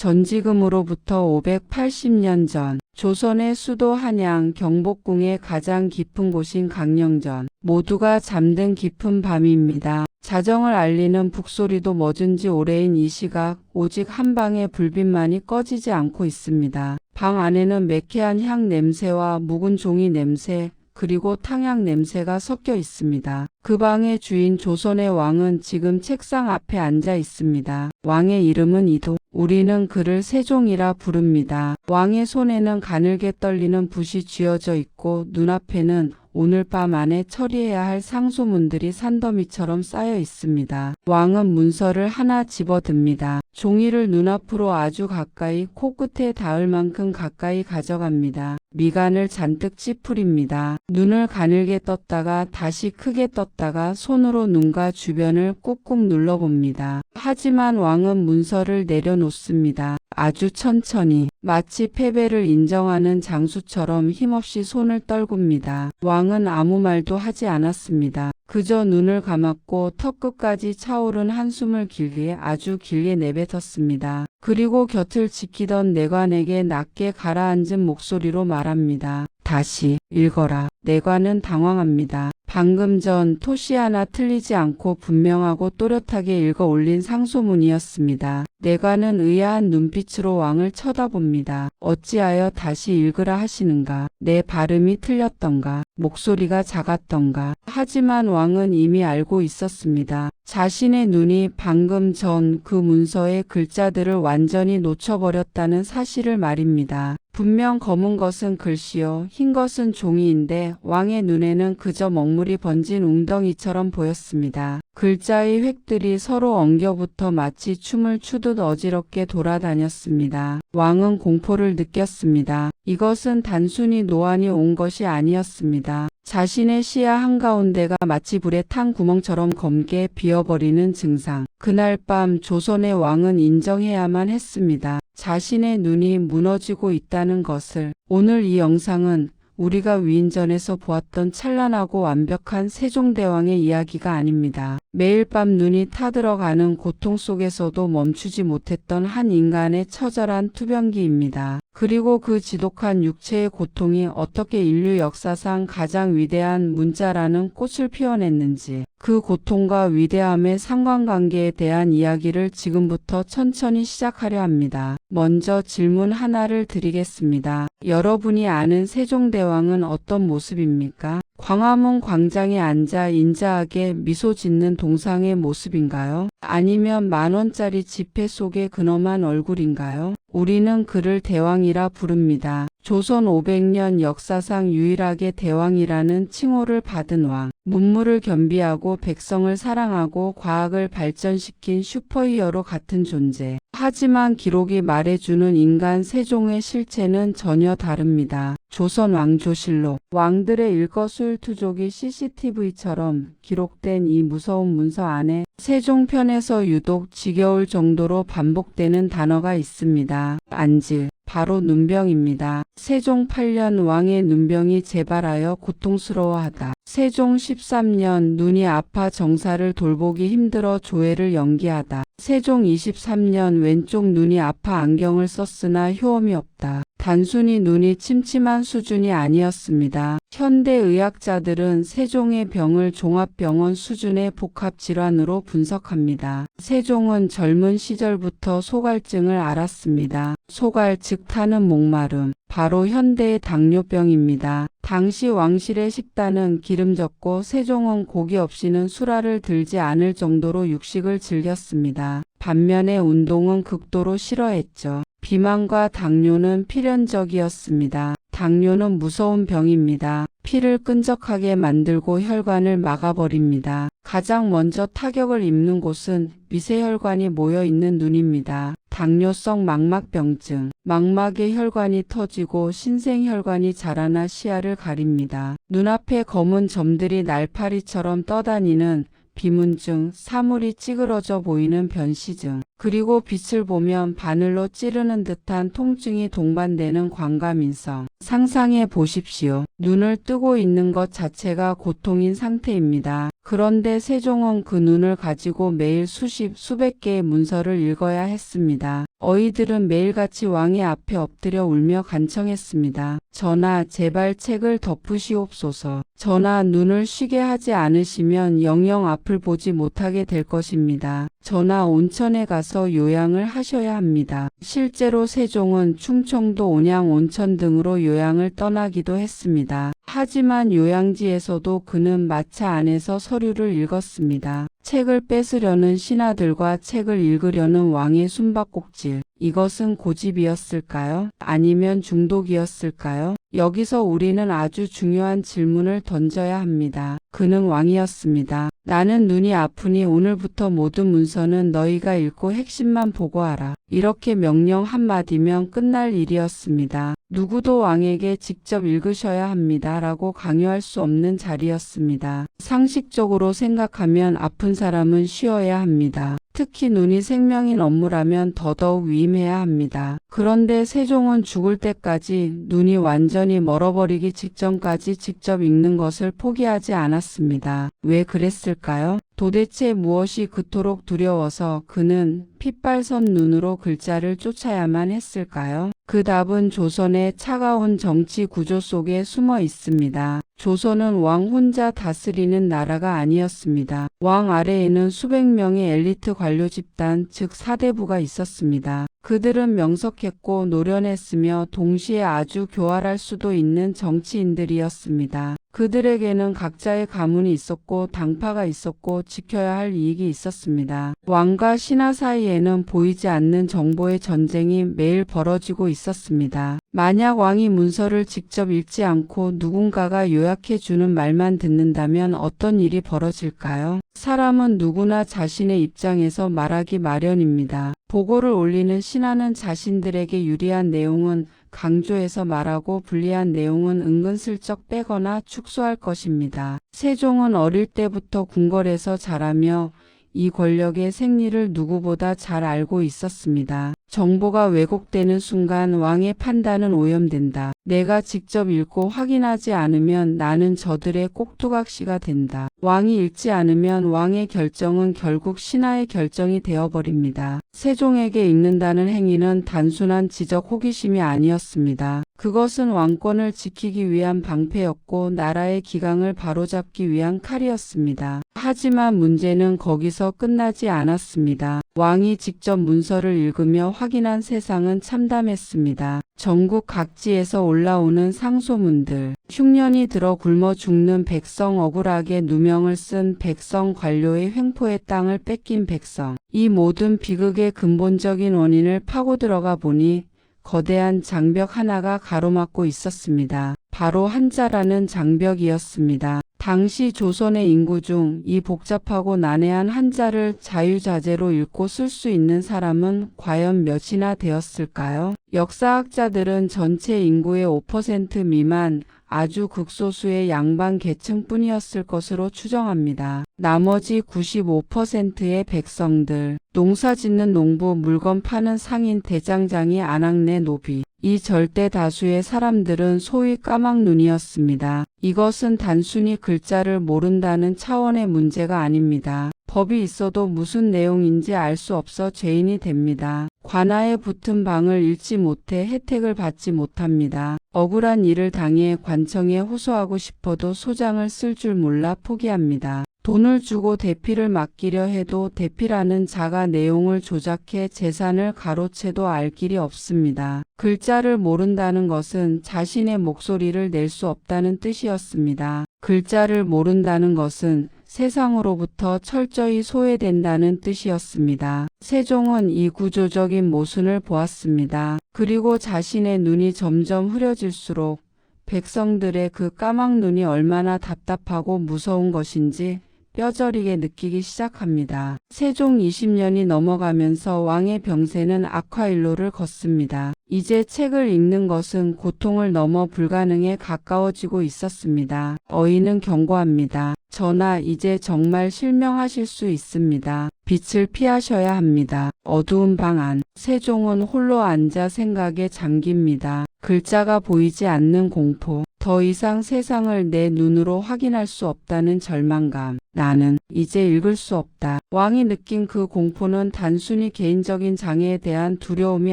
전지금으로부터 580년 전 조선의 수도 한양 경복궁의 가장 깊은 곳인 강령전, 모두가 잠든 깊은 밤입니다. 자정을 알리는 북소리도 멎은 지 오래인 이 시각 오직 한 방의 불빛만이 꺼지지 않고 있습니다. 방 안에는 매캐한 향 냄새와 묵은 종이 냄새, 그리고 탕향 냄새가 섞여 있습니다. 그 방의 주인 조선의 왕은 지금 책상 앞에 앉아 있습니다. 왕의 이름은 이도. 우리는 그를 세종이라 부릅니다. 왕의 손에는 가늘게 떨리는 붓이 쥐어져 있고 눈앞에는 오늘 밤 안에 처리해야 할 상소문들이 산더미처럼 쌓여 있습니다. 왕은 문서를 하나 집어듭니다. 종이를 눈앞으로 아주 가까이 코끝에 닿을 만큼 가까이 가져갑니다. 미간을 잔뜩 찌푸립니다. 눈을 가늘게 떴다가 다시 크게 떴다가 손으로 눈과 주변을 꾹꾹 눌러봅니다. 하지만 왕은 문서를 내려놓습니다. 아주 천천히, 마치 패배를 인정하는 장수처럼 힘없이 손을 떨굽니다. 왕은 아무 말도 하지 않았습니다. 그저 눈을 감았고 턱끝까지 차오른 한숨을 길게 아주 길게 내뱉었습니다. 그리고 곁을 지키던 내관에게 낮게 가라앉은 목소리로 말합니다. 다시 읽어라. 내관은 당황합니다. 방금 전 토시 하나 틀리지 않고 분명하고 또렷하게 읽어 올린 상소문이었습니다. 내관은 의아한 눈빛으로 왕을 쳐다봅니다. 어찌하여 다시 읽으라 하시는가? 내 발음이 틀렸던가? 목소리가 작았던가? 하지만 왕은 이미 알고 있었습니다. 자신의 눈이 방금 전 그 문서의 글자들을 완전히 놓쳐버렸다는 사실을 말입니다. 분명 검은 것은 글씨요, 흰 것은 종이인데 왕의 눈에는 그저 먹물이 번진 웅덩이처럼 보였습니다. 글자의 획들이 서로 엉겨붙어 마치 춤을 추듯 어지럽게 돌아다녔습니다. 왕은 공포를 느꼈습니다. 이것은 단순히 노안이 온 것이 아니었습니다. 자신의 시야 한가운데가 마치 불에 탄 구멍처럼 검게 비어버리는 증상. 그날 밤 조선의 왕은 인정해야만 했습니다. 자신의 눈이 무너지고 있다는 것을. 오늘 이 영상은 우리가 위인전에서 보았던 찬란하고 완벽한 세종대왕의 이야기가 아닙니다. 매일 밤 눈이 타들어가는 고통 속에서도 멈추지 못했던 한 인간의 처절한 투병기입니다. 그리고 그 지독한 육체의 고통이 어떻게 인류 역사상 가장 위대한 문자라는 꽃을 피워냈는지, 그 고통과 위대함의 상관관계에 대한 이야기를 지금부터 천천히 시작하려 합니다. 먼저 질문 하나를 드리겠습니다. 여러분이 아는 세종대왕은 어떤 모습입니까? 광화문 광장에 앉아 인자하게 미소 짓는 동상의 모습인가요? 아니면 10,000원짜리 지폐 속의 근엄한 얼굴인가요? 우리는 그를 대왕이라 부릅니다. 조선 500년 역사상 유일하게 대왕이라는 칭호를 받은 왕. 문물을 겸비하고 백성을 사랑하고 과학을 발전시킨 슈퍼히어로 같은 존재. 하지만 기록이 말해주는 인간 세종의 실체는 전혀 다릅니다. 조선 왕조실록. 왕들의 일거수일투족이 CCTV처럼 기록된 이 무서운 문서 안에 세종편에서 유독 지겨울 정도로 반복되는 단어가 있습니다. 안질. 바로 눈병입니다. 세종 8년 왕의 눈병이 재발하여 고통스러워하다. 세종 13년 눈이 아파 정사를 돌보기 힘들어 조회를 연기하다. 세종 23년 왼쪽 눈이 아파 안경을 썼으나 효험이 없다. 단순히 눈이 침침한 수준이 아니었습니다. 현대 의학자들은 세종의 병을 종합병원 수준의 복합질환으로 분석합니다. 세종은 젊은 시절부터 소갈증을 앓았습니다. 소갈 즉 타는 목마름. 바로 현대의 당뇨병입니다. 당시 왕실의 식단은 기름졌고 세종은 고기 없이는 수라를 들지 않을 정도로 육식을 즐겼습니다. 반면에 운동은 극도로 싫어했죠. 비만과 당뇨는 필연적이었습니다. 당뇨는 무서운 병입니다. 피를 끈적하게 만들고 혈관을 막아버립니다. 가장 먼저 타격을 입는 곳은 미세혈관이 모여있는 눈입니다. 당뇨성 망막병증. 망막의 혈관이 터지고 신생혈관이 자라나 시야를 가립니다. 눈앞에 검은 점들이 날파리처럼 떠다니는 비문증, 사물이 찌그러져 보이는 변시증, 그리고 빛을 보면 바늘로 찌르는 듯한 통증이 동반되는 광과민성. 상상해 보십시오. 눈을 뜨고 있는 것 자체가 고통인 상태입니다. 그런데 세종은 그 눈을 가지고 매일 수십, 수백 개의 문서를 읽어야 했습니다. 어이들은 매일같이 왕의 앞에 엎드려 울며 간청했습니다. 전하, 제발 책을 덮으시옵소서. 전하, 눈을 쉬게 하지 않으시면 영영 앞을 보지 못하게 될 것입니다. 전하, 온천에 가서 요양을 하셔야 합니다. 실제로 세종은 충청도 온양 온천 등으로 요양을 떠나기도 했습니다. 하지만 요양지에서도 그는 마차 안에서 서류를 읽었습니다. 책을 뺏으려는 신하들과 책을 읽으려는 왕의 숨바꼭질. 이것은 고집이었을까요? 아니면 중독이었을까요? 여기서 우리는 아주 중요한 질문을 던져야 합니다. 그는 왕이었습니다. 나는 눈이 아프니 오늘부터 모든 문서는 너희가 읽고 핵심만 보고하라. 이렇게 명령 한마디면 끝날 일이었습니다. 누구도 왕에게 직접 읽으셔야 합니다. 라고 강요할 수 없는 자리였습니다. 상식적으로 생각하면 아픈 사람은 쉬어야 합니다. 특히 눈이 생명인 업무라면 더더욱 위임해야 합니다. 그런데 세종은 죽을 때까지 눈이 완전히 멀어버리기 직전까지 직접 읽는 것을 포기하지 않았습니다. 왜 그랬을까요? 도대체 무엇이 그토록 두려워서 그는 핏발선 눈으로 글자를 쫓아야만 했을까요? 그 답은 조선의 차가운 정치 구조 속에 숨어 있습니다. 조선은 왕 혼자 다스리는 나라가 아니었습니다. 왕 아래에는 수백 명의 엘리트 관료 집단, 즉 사대부가 있었습니다. 그들은 명석했고 노련했으며 동시에 아주 교활할 수도 있는 정치인들이었습니다. 그들에게는 각자의 가문이 있었고 당파가 있었고 지켜야 할 이익이 있었습니다. 왕과 신하 사이에는 보이지 않는 정보의 전쟁이 매일 벌어지고 있었습니다. 만약 왕이 문서를 직접 읽지 않고 누군가가 요약해 주는 말만 듣는다면 어떤 일이 벌어질까요? 사람은 누구나 자신의 입장에서 말하기 마련입니다. 보고를 올리는 신하는 자신들에게 유리한 내용은 강조해서 말하고 불리한 내용은 은근슬쩍 빼거나 축소할 것입니다. 세종은 어릴 때부터 궁궐에서 자라며 이 권력의 생리를 누구보다 잘 알고 있었습니다. 정보가 왜곡되는 순간 왕의 판단은 오염된다. 내가 직접 읽고 확인하지 않으면 나는 저들의 꼭두각시가 된다. 왕이 읽지 않으면 왕의 결정은 결국 신하의 결정이 되어버립니다. 세종에게 읽는다는 행위는 단순한 지적 호기심이 아니었습니다. 그것은 왕권을 지키기 위한 방패였고 나라의 기강을 바로잡기 위한 칼이었습니다. 하지만 문제는 거기서 끝나지 않았습니다. 왕이 직접 문서를 읽으며 확인한 세상은 참담했습니다. 전국 각지에서 올라오는 상소문들, 흉년이 들어 굶어 죽는 백성, 억울하게 누명을 쓴 백성, 관료의 횡포의 땅을 뺏긴 백성. 이 모든 비극의 근본적인 원인을 파고 들어가 보니 거대한 장벽 하나가 가로막고 있었습니다. 바로 한자라는 장벽이었습니다. 당시 조선의 인구 중 이 복잡하고 난해한 한자를 자유자재로 읽고 쓸 수 있는 사람은 과연 몇이나 되었을까요? 역사학자들은 전체 인구의 5% 미만, 아주 극소수의 양반 계층뿐이었을 것으로 추정합니다. 나머지 95%의 백성들, 농사짓는 농부, 물건 파는 상인, 대장장이, 안악내, 노비, 이 절대 다수의 사람들은 소위 까막눈이었습니다. 이것은 단순히 글자를 모른다는 차원의 문제가 아닙니다. 법이 있어도 무슨 내용인지 알 수 없어 죄인이 됩니다. 관아에 붙은 방을 읽지 못해 혜택을 받지 못합니다. 억울한 일을 당해 관청에 호소하고 싶어도 소장을 쓸 줄 몰라 포기합니다. 돈을 주고 대피를 맡기려 해도 대피라는 자가 내용을 조작해 재산을 가로채도 알 길이 없습니다. 글자를 모른다는 것은 자신의 목소리를 낼 수 없다는 뜻이었습니다. 글자를 모른다는 것은 세상으로부터 철저히 소외된다는 뜻이었습니다. 세종은 이 구조적인 모순을 보았습니다. 그리고 자신의 눈이 점점 흐려질수록 백성들의 그 까막 눈이 얼마나 답답하고 무서운 것인지 뼈저리게 느끼기 시작합니다. 세종 20년이 넘어가면서 왕의 병세는 악화일로를 걷습니다. 이제 책을 읽는 것은 고통을 넘어 불가능에 가까워지고 있었습니다. 어인은 경고합니다. 전하, 이제 정말 실명하실 수 있습니다. 빛을 피하셔야 합니다. 어두운 방 안, 세종은 홀로 앉아 생각에 잠깁니다. 글자가 보이지 않는 공포, 더 이상 세상을 내 눈으로 확인할 수 없다는 절망감. 나는 이제 읽을 수 없다. 왕이 느낀 그 공포는 단순히 개인적인 장애에 대한 두려움이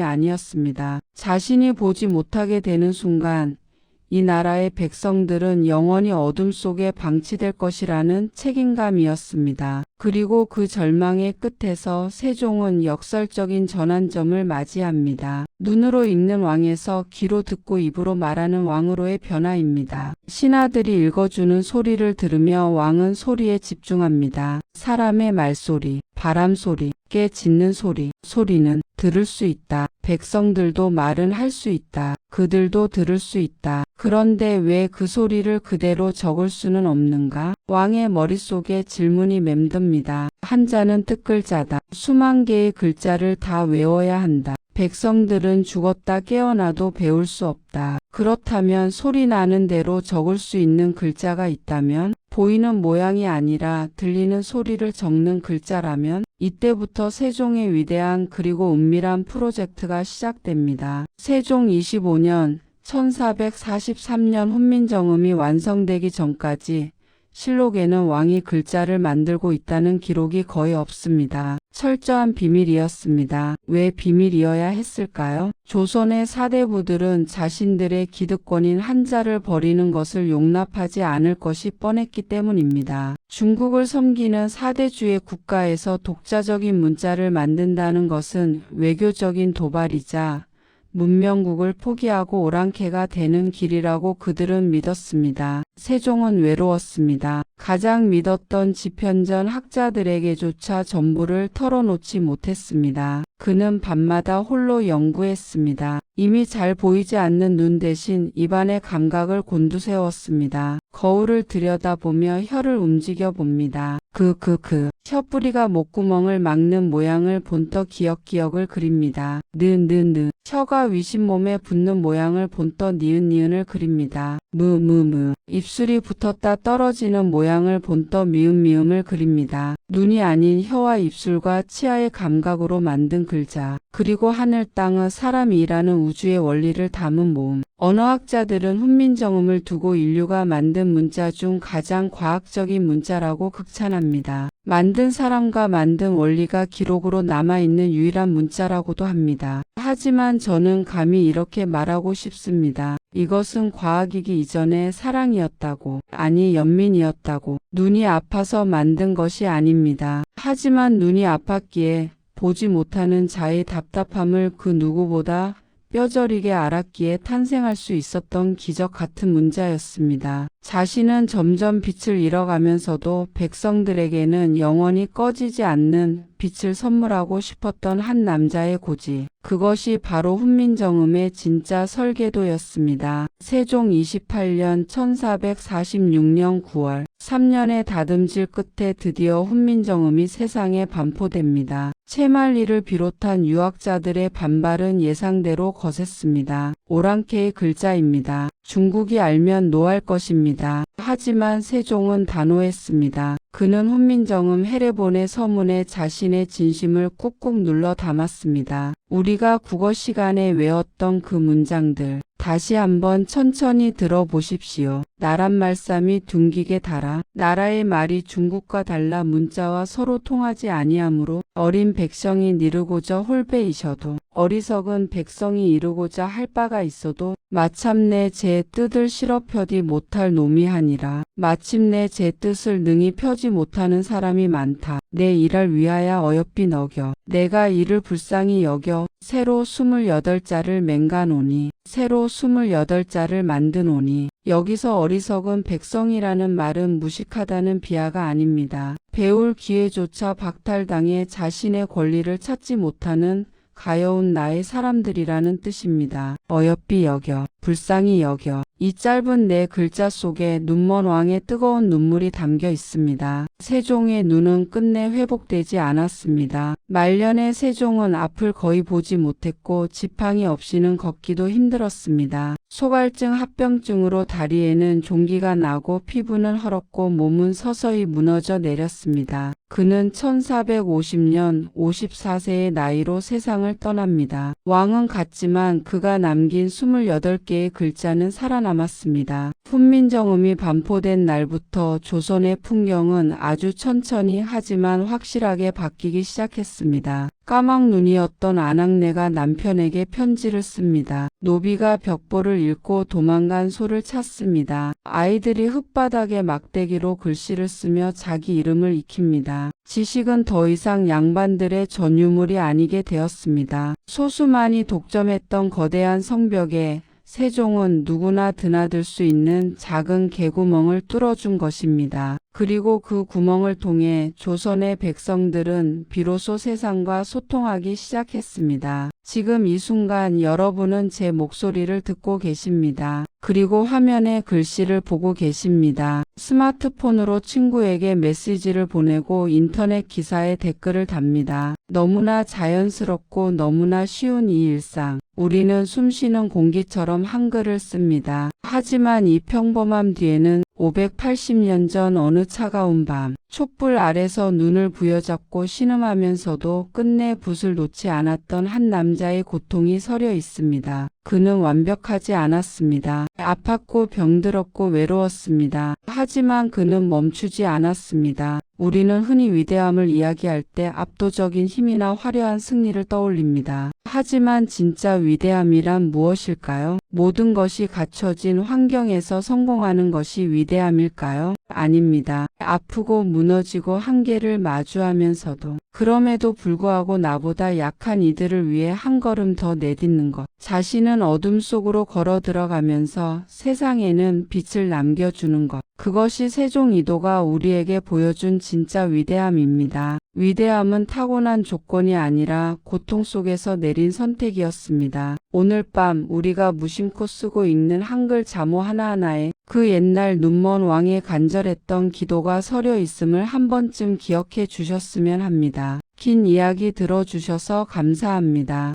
아니었습니다. 자신이 보지 못하게 되는 순간 이 나라의 백성들은 영원히 어둠 속에 방치될 것이라는 책임감이었습니다. 그리고 그 절망의 끝에서 세종은 역설적인 전환점을 맞이합니다. 눈으로 읽는 왕에서 귀로 듣고 입으로 말하는 왕으로의 변화입니다. 신하들이 읽어주는 소리를 들으며 왕은 소리에 집중합니다. 사람의 말소리, 바람소리, 깨 짖는 소리, 소리는 들을 수 있다. 백성들도 말은 할 수 있다. 그들도 들을 수 있다. 그런데 왜 그 소리를 그대로 적을 수는 없는가? 왕의 머릿속에 질문이 맴듭니다. 한자는 뜻글자다. 수만 개의 글자를 다 외워야 한다. 백성들은 죽었다 깨어나도 배울 수 없다. 그렇다면 소리 나는 대로 적을 수 있는 글자가 있다면, 보이는 모양이 아니라 들리는 소리를 적는 글자라면, 이때부터 세종의 위대한 그리고 은밀한 프로젝트가 시작됩니다. 세종 25년 1443년 훈민정음이 완성되기 전까지 실록에는 왕이 글자를 만들고 있다는 기록이 거의 없습니다. 철저한 비밀이었습니다. 왜 비밀이어야 했을까요? 조선의 사대부들은 자신들의 기득권인 한자를 버리는 것을 용납하지 않을 것이 뻔했기 때문입니다. 중국을 섬기는 사대주의 국가에서 독자적인 문자를 만든다는 것은 외교적인 도발이자 문명국을 포기하고 오랑캐가 되는 길이라고 그들은 믿었습니다. 세종은 외로웠습니다. 가장 믿었던 지편전 학자들에게조차 전부를 털어놓지 못했습니다. 그는 밤마다 홀로 연구했습니다. 이미 잘 보이지 않는 눈 대신 입안의 감각을 곤두세웠습니다. 거울을 들여다보며 혀를 움직여 봅니다. 혀뿌리가 목구멍을 막는 모양을 본떠 기역기역을 그립니다. 혀가 위신몸에 붙는 모양을 본떠 니은니은을 그립니다. 입술이 붙었다 떨어지는 모양을 본떠 미음미음을 그립니다. 눈이 아닌 혀와 입술과 치아의 감각으로 만든 글자, 그리고 하늘 땅의 사람이 일하는 우주의 원리를 담은 모음. 언어학자들은 훈민정음을 두고 인류가 만든 문자 중 가장 과학적인 문자라고 극찬합니다. 만든 사람과 만든 원리가 기록으로 남아있는 유일한 문자라고도 합니다. 하지만 저는 감히 이렇게 말하고 싶습니다. 이것은 과학이기 이전에 사랑이었다고, 아니 연민이었다고. 눈이 아파서 만든 것이 아닙니다. 하지만 눈이 아팠기에 보지 못하는 자의 답답함을 그 누구보다 뼈저리게 알았기에 탄생할 수 있었던 기적 같은 문자였습니다. 자신은 점점 빛을 잃어가면서도 백성들에게는 영원히 꺼지지 않는 빛을 선물하고 싶었던 한 남자의 고지. 그것이 바로 훈민정음의 진짜 설계도였습니다. 세종 28년 1446년 9월 3년의 다듬질 끝에 드디어 훈민정음이 세상에 반포됩니다. 채말리를 비롯한 유학자들의 반발은 예상대로 거셌습니다. 오랑캐의 글자입니다. 중국이 알면 노할 것입니다. 하지만 세종은 단호했습니다. 그는 훈민정음 해례본의 서문에 자신의 진심을 꾹꾹 눌러 담았습니다. 우리가 국어 시간에 외웠던 그 문장들, 다시 한번 천천히 들어보십시오. 나란 말씀이 둥기게 달아. 나라의 말이 중국과 달라 문자와 서로 통하지 아니하므로 어린 백성이 이르고자 홀배이셔도 어리석은 백성이 이루고자 할 바가 있어도 마침내 제 뜻을 실어 펴지 못할 놈이 하니라. 마침내 제 뜻을 능히 펴지 못하는 사람이 많다. 내 일을 위하여 어여삐 너겨. 내가 이를 불쌍히 여겨 새로 28자를 맹가노니 새로 28자를 만드노니. 여기서 어리석은 백성이라는 말은 무식하다는 비하가 아닙니다. 배울 기회조차 박탈당해 자신의 권리를 찾지 못하는 가여운 나의 사람들이라는 뜻입니다. 어여삐 여겨, 불쌍히 여겨. 이 짧은 네 글자 속에 눈먼 왕의 뜨거운 눈물이 담겨 있습니다. 세종의 눈은 끝내 회복되지 않았습니다. 말년에 세종은 앞을 거의 보지 못했고 지팡이 없이는 걷기도 힘들었습니다. 소갈증 합병증으로 다리에는 종기가 나고 피부는 헐었고 몸은 서서히 무너져 내렸습니다. 그는 1450년 54세의 나이로 세상을 떠납니다. 왕은 갔지만 그가 남긴 28개의 글자는 살아남았습니다. 훈민정음이 반포된 날부터 조선의 풍경은 아주 천천히 하지만 확실하게 바뀌기 시작했습니다. 까막 눈이었던 안악내가 남편에게 편지를 씁니다. 노비가 벽보를 읽고 도망간 소를 찾습니다. 아이들이 흙바닥에 막대기로 글씨를 쓰며 자기 이름을 익힙니다. 지식은 더 이상 양반들의 전유물이 아니게 되었습니다. 소수만이 독점했던 거대한 성벽에 세종은 누구나 드나들 수 있는 작은 개구멍을 뚫어준 것입니다. 그리고 그 구멍을 통해 조선의 백성들은 비로소 세상과 소통하기 시작했습니다. 지금 이 순간 여러분은 제 목소리를 듣고 계십니다. 그리고 화면에 글씨를 보고 계십니다. 스마트폰으로 친구에게 메시지를 보내고 인터넷 기사에 댓글을 답니다. 너무나 자연스럽고 너무나 쉬운 이 일상. 우리는 숨쉬는 공기처럼 한글을 씁니다. 하지만 이 평범함 뒤에는 580년 전 어느 차가운 밤, 촛불 아래서 눈을 부여잡고 신음하면서도 끝내 붓을 놓지 않았던 한 남자의 고통이 서려 있습니다. 그는 완벽하지 않았습니다. 아팠고 병들었고 외로웠습니다. 하지만 그는 멈추지 않았습니다. 우리는 흔히 위대함을 이야기할 때 압도적인 힘이나 화려한 승리를 떠올립니다. 하지만 진짜 위대함이란 무엇일까요? 모든 것이 갖춰진 환경에서 성공하는 것이 위대함일까요? 아닙니다. 아프고 무너지고 한계를 마주하면서도 그럼에도 불구하고 나보다 약한 이들을 위해 한 걸음 더 내딛는 것. 자신은 어둠 속으로 걸어 들어가면서 세상에는 빛을 남겨주는 것. 그것이 세종이도가 우리에게 보여준 진짜 위대함입니다. 위대함은 타고난 조건이 아니라 고통 속에서 내린 선택이었습니다. 오늘 밤 우리가 무심코 쓰고 읽는 한글 자모 하나하나에 그 옛날 눈먼 왕의 간절했던 기도가 서려 있음을 한 번쯤 기억해 주셨으면 합니다. 긴 이야기 들어주셔서 감사합니다.